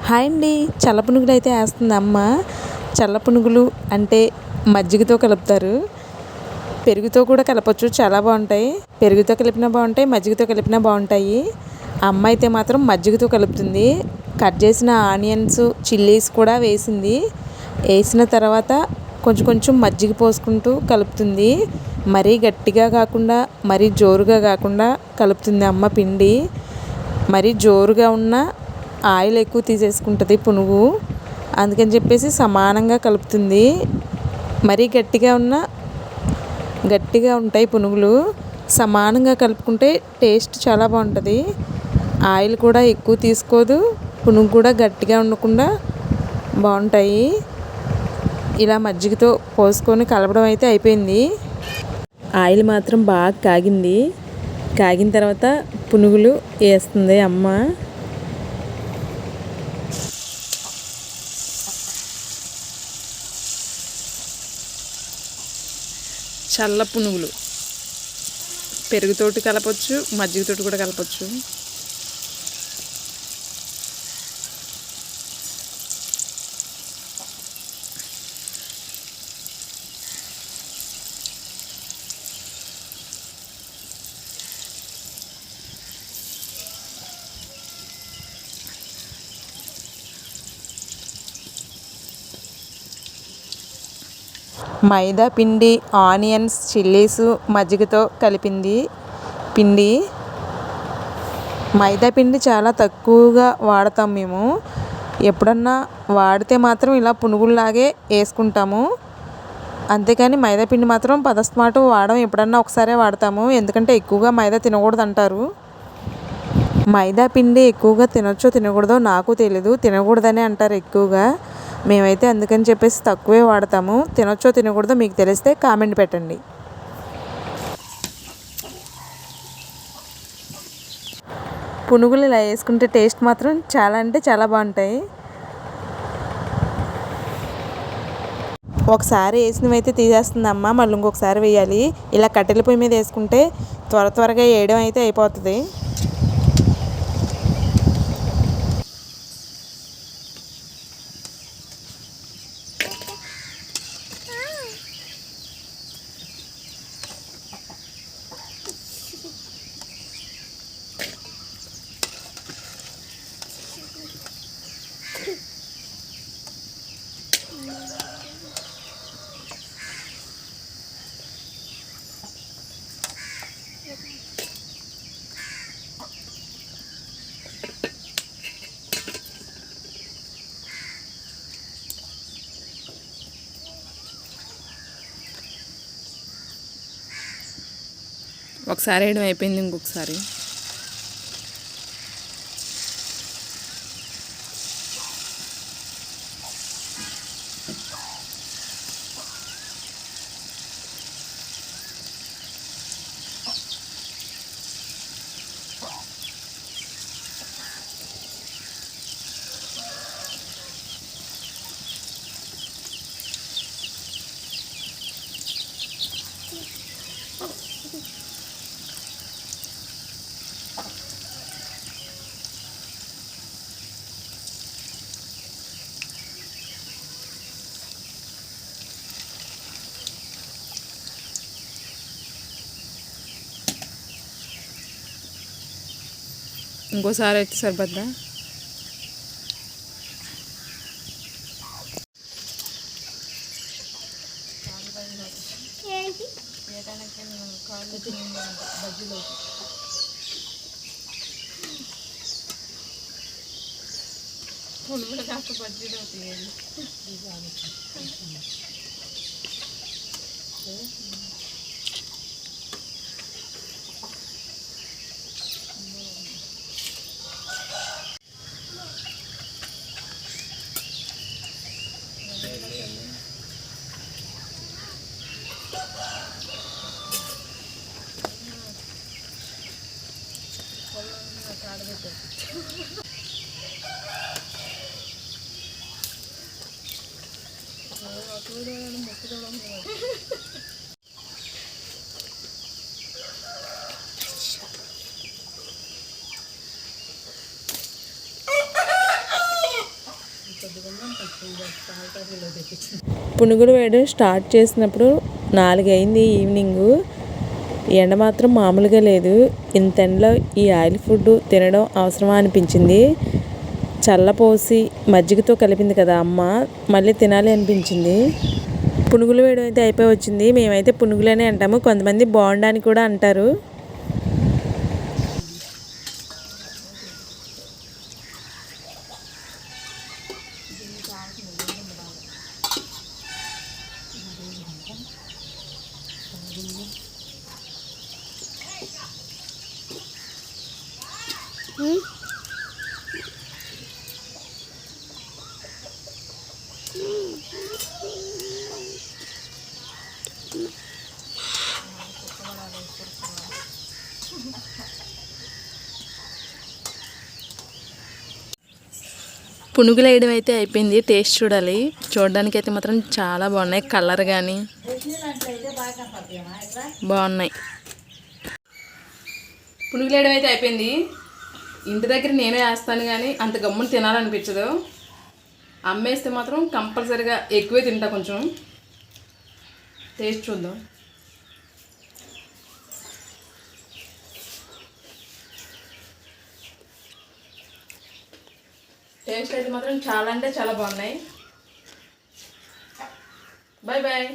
Hi అండి. చల్ల పునుగులు అయితే వేస్తుంది అమ్మ. చల్ల పునుగులు అంటే మజ్జిగతో కలుపుతారు, పెరుగుతో కూడా కలపచ్చు, చాలా బాగుంటాయి. పెరుగుతో కలిపినా బాగుంటాయి, మజ్జిగతో కలిపినా బాగుంటాయి. అమ్మ అయితే మాత్రం మజ్జిగతో కలుపుతుంది. కట్ చేసిన ఆనియన్స్, చిల్లీస్ కూడా వేసింది. వేసిన తర్వాత కొంచెం కొంచెం మజ్జిగ పోసుకుంటూ కలుపుతుంది. మరీ గట్టిగా కాకుండా మరీ జోరుగా కాకుండా కలుపుతుంది అమ్మ పిండి. మరీ జోరుగా ఉన్న ఆయిల్ ఎక్కువ తీసేసుకుంటుంది పునుగు, అందుకని చెప్పేసి సమానంగా కలుపుతుంది. మరీ గట్టిగా ఉంటాయి పునుగులు. సమానంగా కలుపుకుంటే టేస్ట్ చాలా బాగుంటుంది. ఆయిల్ కూడా ఎక్కువ తీసుకోదు, పునుగు కూడా గట్టిగా ఉండకుండా బాగుంటాయి. ఇలా మజ్జిగతో పోసుకొని కలపడం అయితే అయిపోయింది. ఆయిల్ మాత్రం బాగా కాగింది. కాగిన తర్వాత పునుగులు వేస్తుంది అమ్మ. చల్ల పునుగులు పెరుగుతోటి కలపచ్చు, మజ్జిగతోటి కూడా కలపచ్చు. మైదా పిండి, ఆనియన్స్, చిల్లీస్, మజ్జిగతో కలిపింది పిండి. మైదా పిండి చాలా తక్కువగా వాడతాం మేము. ఎప్పుడన్నా వాడితే మాత్రం ఇలా పునుగుల్లాగే వేసుకుంటాము. అంతేకాని మైదా పిండి మాత్రం పదస్మాటు వాడడం, ఎప్పుడన్నా ఒకసారే వాడతాము. ఎందుకంటే ఎక్కువగా మైదా తినకూడదు అంటారు. మైదా పిండి ఎక్కువగా తినొచ్చో తినకూడదో నాకు తెలీదు. తినకూడదని అంటారు ఎక్కువగా. మేమైతే అందుకని చెప్పేసి తక్కువే వాడతాము. తినొచ్చో తినకూడదో మీకు తెలిస్తే కామెంట్ పెట్టండి. పునుగులు ఇలా వేసుకుంటే టేస్ట్ మాత్రం చాలా అంటే చాలా బాగుంటాయి. ఒకసారి వేసినవి అయితే తీసేస్తుంది అమ్మ, మళ్ళీ ఇంకొకసారి వేయాలి. ఇలా కట్టెల పొయ్యి మీద వేసుకుంటే త్వరగా వేయడం అయితే అయిపోతుంది. ఒకసారి వేయడం అయిపోయింది, ఇంకొకసారి. ఇంకోసారి అయితే సరిపోద్దా? పునుగులు వేయడం స్టార్ట్ చేసినప్పుడు 4 అయింది ఈవినింగు. ఎండ మాత్రం మామూలుగా లేదు. ఇంత ఎండలో ఈ ఆయిల్ ఫుడ్ తినడం అవసరమా అనిపించింది. చల్లపోసి మజ్జిగతో కలిపింది కదా అమ్మ, మళ్ళీ తినాలి అనిపించింది. పునుగులు వేయడం అయితే అయిపోయి వచ్చింది. మేమైతే పునుగులనే అంటాము, కొంతమంది బోండా అని కూడా అంటారు. పునుగులు వేయడం అయితే అయిపోయింది. టేస్ట్ చూడాలి. చూడడానికి అయితే మాత్రం చాలా బాగున్నాయి. కలర్ కానీ బాగున్నాయి. పునుగులు వేయడం అయితే అయిపోయింది. ఇంటి దగ్గర నేనే వేస్తాను కానీ అంత గమ్మున తినాలనిపించదు. అమ్మేస్తే మాత్రం కంపల్సరీగా ఎక్కువే తింటా. కొంచెం టేస్ట్ చూద్దాం. టేస్ట్ అయితే మాత్రం చాలా అంటే చాలా బాగున్నాయి. Bye bye.